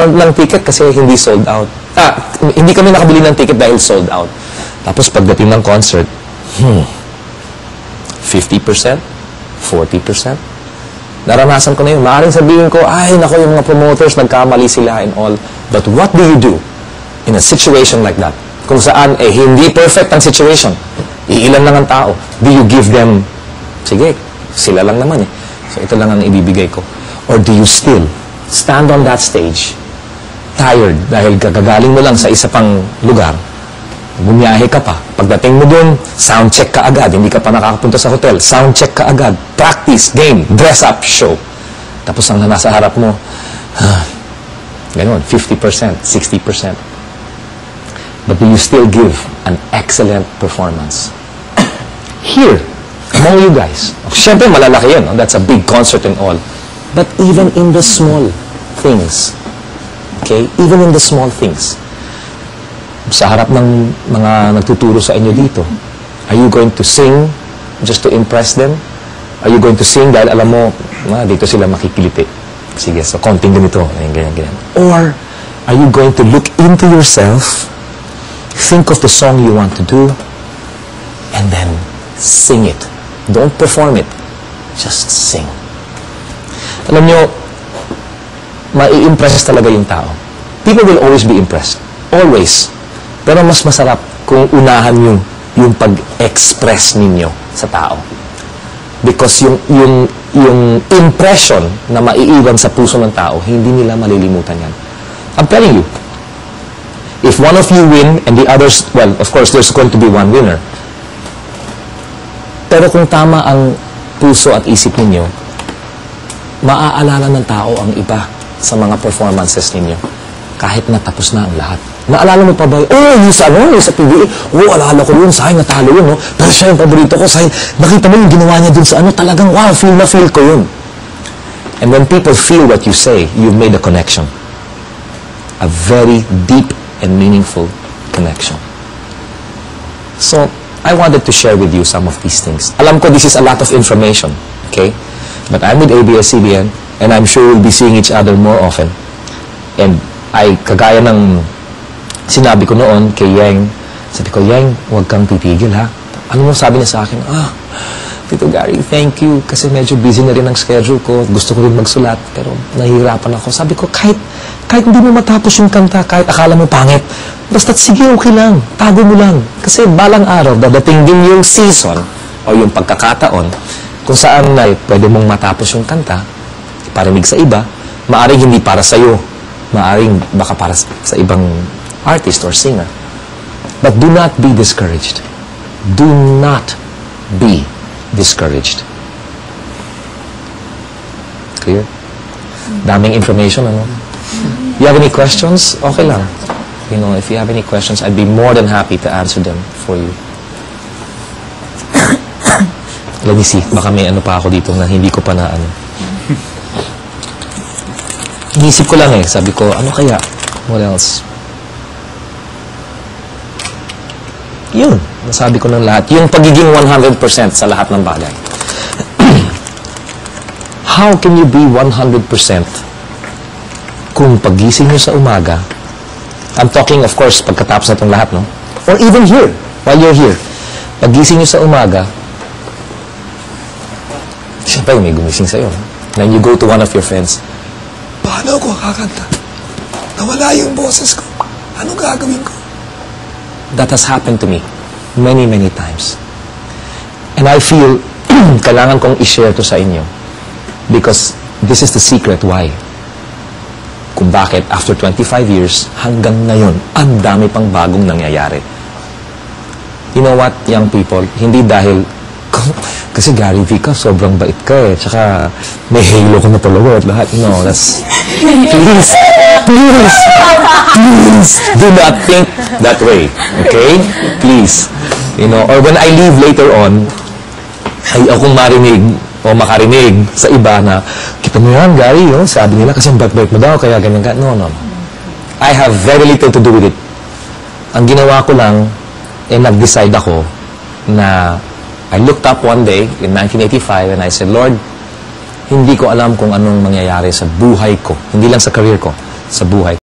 ng ticket kasi hindi sold out. Hindi kami nakabili ng ticket dahil sold out. Tapos pagdating ng concert, 50%, 40%. Naranasan ko na yun. Maaaring sabihin ko, ay, nako, yung mga promoters, nagkamali sila and all. But what do you do in a situation like that? Kung saan, hindi perfect ang situation. Iilan lang ang tao. Do you give them, sige, sila lang naman eh. So, ito lang ang ibibigay ko. Or do you still stand on that stage, tired, dahil gagaling mo lang sa isa pang lugar, bumiyahe ka pa. Pagdating mo dun, sound check ka agad. Hindi ka pa nakakapunta sa hotel. Sound check ka agad. Practice, game, dress up, show. Tapos ang nasa harap mo, ganun, 50%, 60%. But do you still give an excellent performance? Here, among you guys. Siyempre, malalaki yun. No? That's a big concert and all. But even in the small things, okay? Even in the small things, sa harap ng mga nagtuturo sa inyo dito, are you going to sing just to impress them? Are you going to sing dahil alam mo, dito sila makikiliti? Sige, so konting ganito, ganyan. Or, are you going to look into yourself, think of the song you want to do, and then sing it. Don't perform it. Just sing. Alam nyo, mai-impress talaga yung tao. People will always be impressed. Always. Pero mas masarap kung unahan yung pag-express ninyo sa tao. Because yung impression na maiiwan sa puso ng tao, hindi nila malilimutan yan. I'm telling you, if one of you win and the others, well, of course, there's going to be one winner. Pero kung tama ang puso at isip ninyo, maaalala ng tao ang iba sa mga performances ninyo. Kahit natapos na ang lahat. Naalala mo pa ba? Yung sa PBA. Alala ko yun. Sayang, natalo yun, no? Pero siya yung paborito ko. Sayang, nakita mo yung ginawa niya dun sa talagang, wow, feel na feel ko yun. And when people feel what you say, you've made a connection. A very deep and meaningful connection. So, I wanted to share with you some of these things. Alam ko this is a lot of information, okay? But I'm with ABS-CBN, and I'm sure we'll be seeing each other more often. And kagaya ng sinabi ko noon kay Yeng, sabi ko, Yeng, huwag kang titigil, ha? Ano mo sabi niya sa akin? Tito Gary, thank you, kasi medyo busy na rin ang schedule ko. Gusto ko rin magsulat, pero nahihirapan ako. Sabi ko, kahit hindi mo matapos yung kanta, kahit akala mo pangit, basta sige, okay lang, tago mo lang. Kasi balang araw, dadating din yung season, o yung pagkakataon, kung saan pwede mong matapos yung kanta, parinig sa iba, maaring hindi para sa'yo, maaring baka para sa ibang artist or singer. But do not be discouraged. Do not be discouraged. Clear? Daming information, ano? You have any questions? Okay lang. You know, if you have any questions, I'd be more than happy to answer them for you. Let me see. Baka may ano pa ako dito na hindi ko pa na ano. Inisip ko lang sabi ko, ano kaya? What else? Yun. Nasabi ko ng lahat. Yung pagiging 100% sa lahat ng bagay. How can you be 100% kung pagising nyo sa umaga, I'm talking, of course, pagkatapos na itong lahat, no? Or even here, while you're here, pagising nyo sa umaga, siyempre may gumising sa'yo. Then you go to one of your friends, paano ako kakanta? Nawala yung boses ko. Ano gagawin ko? That has happened to me many, many times. And I feel kailangan kong i-share to sa inyo because this is the secret why. Kung bakit after 25 years hanggang ngayon, ang dami pang bagong nangyayari. You know what, young people? Hindi dahil kasi Gary V ka, sobrang bait ka tsaka may halo ko na talaga at lahat. No, that's... Please, do not think that way. Okay? Please. You know, or when I leave later on, ay akong marinig o makarinig sa iba na, kita mo yan, Gary, sabi nila kasi bait-bait mo daw, kaya ganyan ka. No. I have very little to do with it. Ang ginawa ko lang, nag-decide ako na I looked up one day in 1985 and I said, Lord, hindi ko alam kung anong mangyayari sa buhay ko. Hindi lang sa career ko. sa buhay.